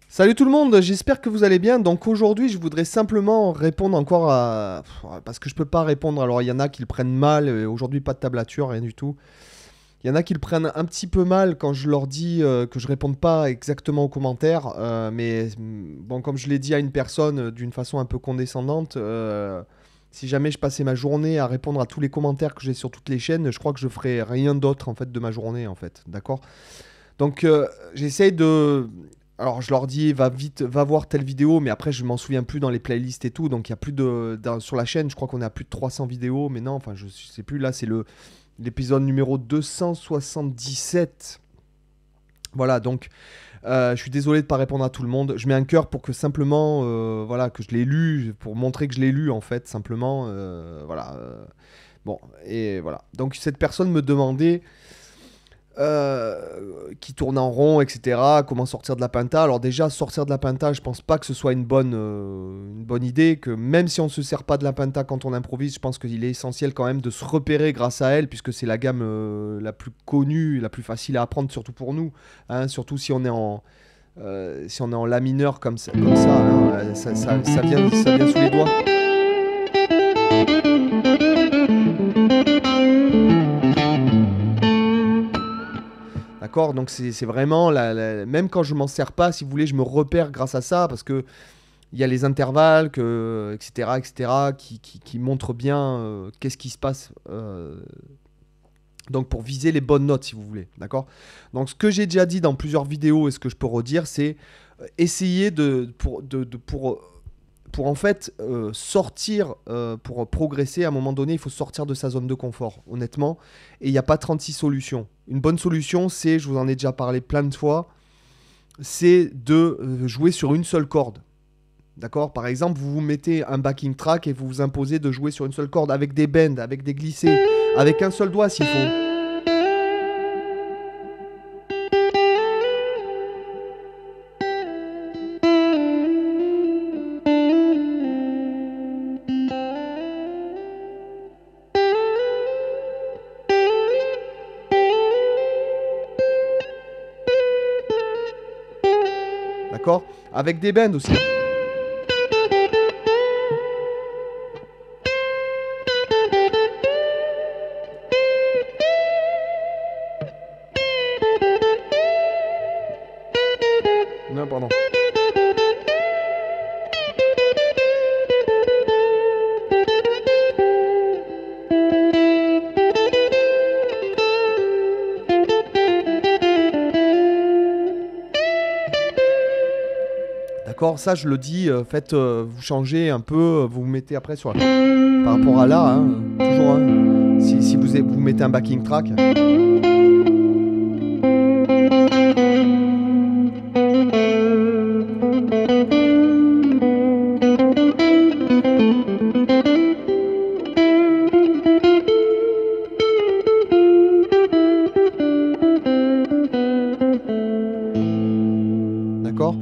Salut tout le monde, j'espère que vous allez bien. Donc aujourd'hui, je voudrais simplement répondre encore à... Parce que je peux pas répondre. Alors il y en a qui le prennent mal. Aujourd'hui, pas de tablature, rien du tout. Il y en a qui le prennent un petit peu mal quand je leur dis que je réponde pas exactement aux commentaires. Mais bon, comme je l'ai dit à une personne d'une façon un peu condescendante, si jamais je passais ma journée à répondre à tous les commentaires que j'ai sur toutes les chaînes, je crois que je ferais rien d'autre en fait de ma journée en fait. D'accord? Donc j'essaye de... Alors je leur dis va vite, va voir telle vidéo, mais après je m'en souviens plus dans les playlists et tout, donc il y a plus sur la chaîne, je crois qu'on est à plus de 300 vidéos, mais non, enfin je sais plus, là c'est l'épisode numéro 277. Voilà, donc je suis désolé de pas répondre à tout le monde. Je mets un cœur pour que simplement, voilà, que je l'ai lu, pour montrer que je l'ai lu en fait, simplement, voilà. Bon, et voilà. Donc cette personne me demandait qui tourne en rond, etc. Comment sortir de la penta. Alors déjà, sortir de la penta, je pense pas que ce soit une bonne idée, que même si on ne se sert pas de la penta quand on improvise, je pense qu'il est essentiel quand même de se repérer grâce à elle, puisque c'est la gamme la plus connue, la plus facile à apprendre, surtout pour nous, hein, surtout si on est en la mineur comme ça, hein, ça vient sous les doigts. D'accord. Donc c'est vraiment, même quand je m'en sers pas, si vous voulez, je me repère grâce à ça, parce que il y a les intervalles, etc., etc., qui montrent bien qu'est-ce qui se passe. Donc pour viser les bonnes notes, si vous voulez. D'accord. Donc ce que j'ai déjà dit dans plusieurs vidéos et ce que je peux redire, c'est essayer pour en fait sortir, pour progresser, à un moment donné, il faut sortir de sa zone de confort, honnêtement. Et il n'y a pas 36 solutions. Une bonne solution, c'est, je vous en ai déjà parlé plein de fois, c'est de jouer sur une seule corde. D'accord. Par exemple, vous vous mettez un backing track et vous vous imposez de jouer sur une seule corde avec des bends, avec des glissés, avec un seul doigt s'il faut. D'accord. Avec des bends aussi. Non, pardon. D'accord, ça je le dis, faites, vous changez un peu, vous vous mettez après sur par rapport à là, hein, toujours, hein, si vous mettez un backing track. D'accord.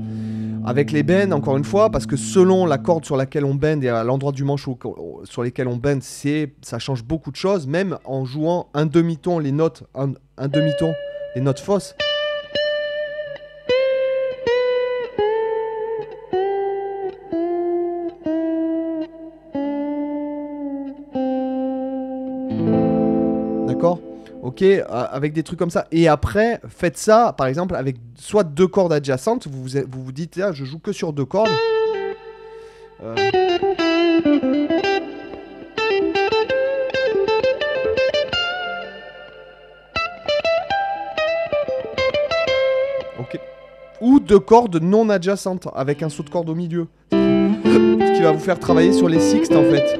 Avec les bends, encore une fois, parce que selon la corde sur laquelle on bend et à l'endroit du manche sur lesquels on bend, ça change beaucoup de choses, même en jouant un demi-ton, les notes, un demi-ton, les notes fausses. D'accord. Ok, avec des trucs comme ça. Et après, faites ça, par exemple, avec soit deux cordes adjacentes. Vous dites, ah, je joue que sur deux cordes. Euh, ok. Ou deux cordes non adjacentes, avec un saut de corde au milieu. Ce qui va vous faire travailler sur les sixtes, en fait.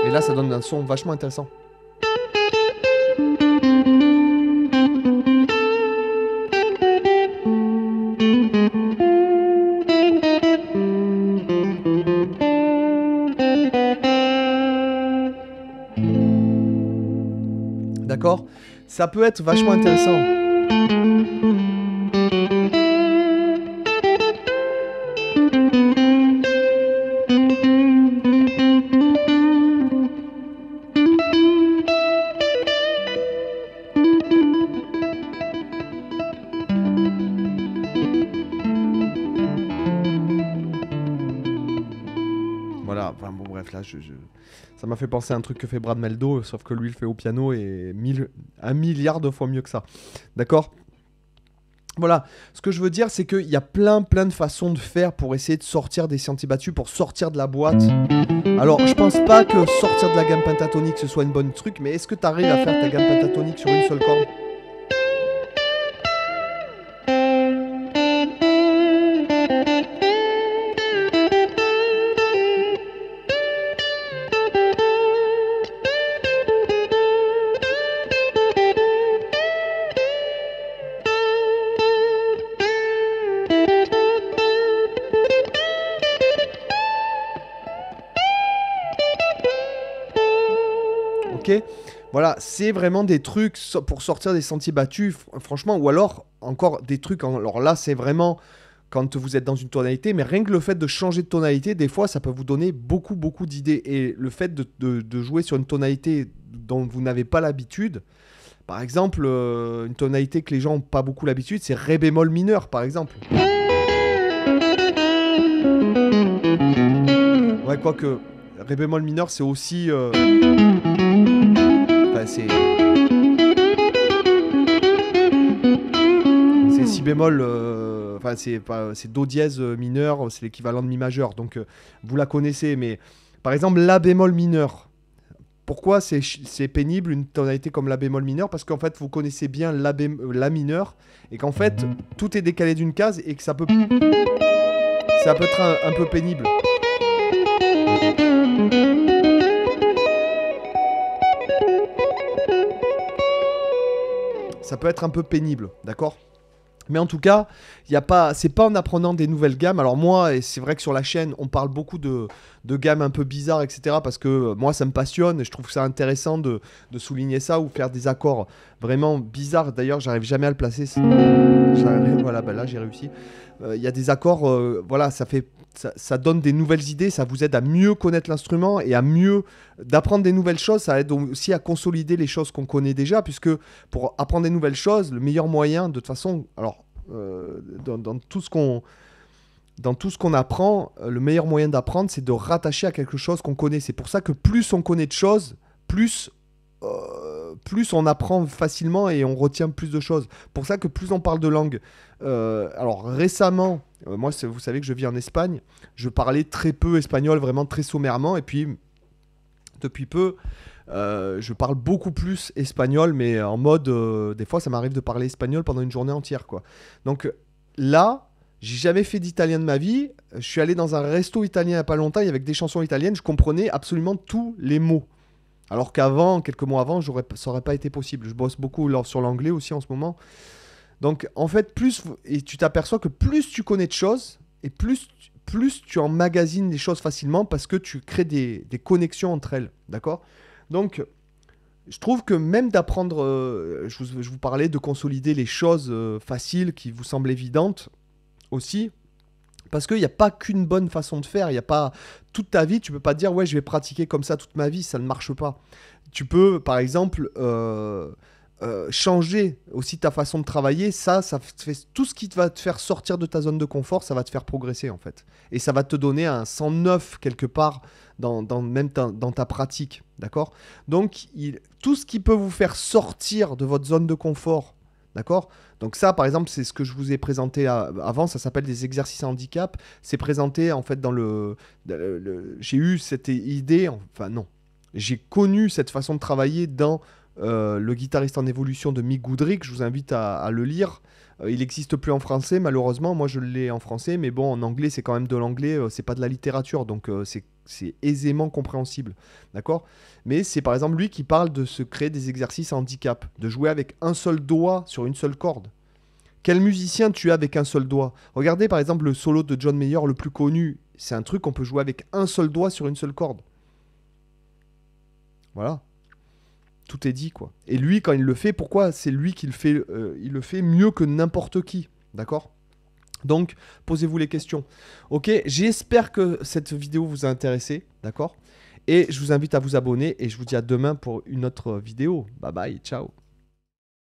Et là, ça donne un son vachement intéressant. D'accord. Ça peut être vachement intéressant. là, ça m'a fait penser à un truc que fait Brad Meldo, sauf que lui, il fait au piano et 1 milliard de fois mieux que ça. D'accord? Voilà, ce que je veux dire, c'est qu'il y a plein de façons de faire pour essayer de sortir des sentiers battus, pour sortir de la boîte. Alors, je pense pas que sortir de la gamme pentatonique, ce soit une bonne truc, mais est-ce que tu arrives à faire ta gamme pentatonique sur une seule corde? Ok, voilà, c'est vraiment des trucs pour sortir des sentiers battus, franchement, ou alors encore des trucs, alors là c'est vraiment quand vous êtes dans une tonalité, mais rien que le fait de changer de tonalité, des fois ça peut vous donner beaucoup d'idées, et le fait de jouer sur une tonalité dont vous n'avez pas l'habitude, par exemple, une tonalité que les gens n'ont pas beaucoup l'habitude, c'est Ré bémol mineur par exemple. Ouais, quoique, Ré bémol mineur c'est aussi... c'est si bémol, enfin c'est do dièse mineur, c'est l'équivalent de mi majeur, donc vous la connaissez, mais par exemple la bémol mineur, pourquoi c'est pénible une tonalité comme la bémol mineur? Parce qu'en fait vous connaissez bien la mineur, et qu'en fait tout est décalé d'une case, et que ça peut être un peu pénible. Ça peut être un peu pénible, d'accord? Mais en tout cas, c'est pas en apprenant des nouvelles gammes. Alors moi, et c'est vrai que sur la chaîne, on parle beaucoup de gammes un peu bizarres, etc. Parce que moi, ça me passionne et je trouve ça intéressant de souligner ça, ou faire des accords vraiment bizarres. D'ailleurs, j'arrive jamais à le placer. Voilà, bah là, j'ai réussi. Il y a des accords, voilà, ça donne des nouvelles idées, ça vous aide à mieux connaître l'instrument et à mieux d'apprendre des nouvelles choses. Ça aide aussi à consolider les choses qu'on connaît déjà, puisque pour apprendre des nouvelles choses, le meilleur moyen, de toute façon, alors dans tout ce qu'on apprend, le meilleur moyen d'apprendre, c'est de rattacher à quelque chose qu'on connaît. C'est pour ça que plus on connaît de choses, plus on apprend facilement et on retient plus de choses. Pour ça que plus on parle de langue. Alors récemment, moi vous savez que je vis en Espagne, je parlais très peu espagnol, vraiment très sommairement, et puis depuis peu, je parle beaucoup plus espagnol, mais en mode, des fois ça m'arrive de parler espagnol pendant une journée entière, quoi. Donc là, j'ai jamais fait d'italien de ma vie, je suis allé dans un resto italien il n'y a pas longtemps, avec des chansons italiennes, je comprenais absolument tous les mots. Alors qu'avant, quelques mois avant, ça n'aurait pas été possible. Je bosse beaucoup sur l'anglais aussi en ce moment. Donc en fait, et tu t'aperçois que plus tu connais de choses, et plus tu emmagasines les choses facilement, parce que tu crées des connexions entre elles. D'accord? Donc je trouve que même d'apprendre, je vous parlais de consolider les choses faciles qui vous semblent évidentes aussi. Parce qu'il n'y a pas qu'une bonne façon de faire. Il y a pas toute ta vie, tu peux pas dire ouais, je vais pratiquer comme ça toute ma vie, ça ne marche pas. Tu peux par exemple changer aussi ta façon de travailler. Ça fait tout ce qui va te faire sortir de ta zone de confort, ça va te faire progresser en fait. Et ça va te donner un 109 quelque part dans ta pratique, d'accord? Donc tout ce qui peut vous faire sortir de votre zone de confort. D'accord? Donc ça, par exemple, c'est ce que je vous ai présenté avant, ça s'appelle des exercices à handicap. C'est présenté, en fait, j'ai eu cette idée, enfin non, j'ai connu cette façon de travailler dans Le guitariste en évolution de Mick Goodrick. Je vous invite à le lire. Il n'existe plus en français, malheureusement. Moi, je l'ai en français, mais bon, en anglais, c'est quand même de l'anglais, c'est pas de la littérature, donc c'est aisément compréhensible, d'accord? Mais c'est par exemple lui qui parle de se créer des exercices à handicap, de jouer avec un seul doigt sur une seule corde. Quel musicien tu as avec un seul doigt? Regardez par exemple le solo de John Mayer, le plus connu. C'est un truc qu'on peut jouer avec un seul doigt sur une seule corde. Voilà. Tout est dit, quoi. Et lui, quand il le fait, pourquoi c'est lui qui le fait? Il le fait mieux que n'importe qui, d'accord? Donc, posez-vous les questions. Ok, j'espère que cette vidéo vous a intéressé, d'accord? Et je vous invite à vous abonner et je vous dis à demain pour une autre vidéo. Bye bye, ciao.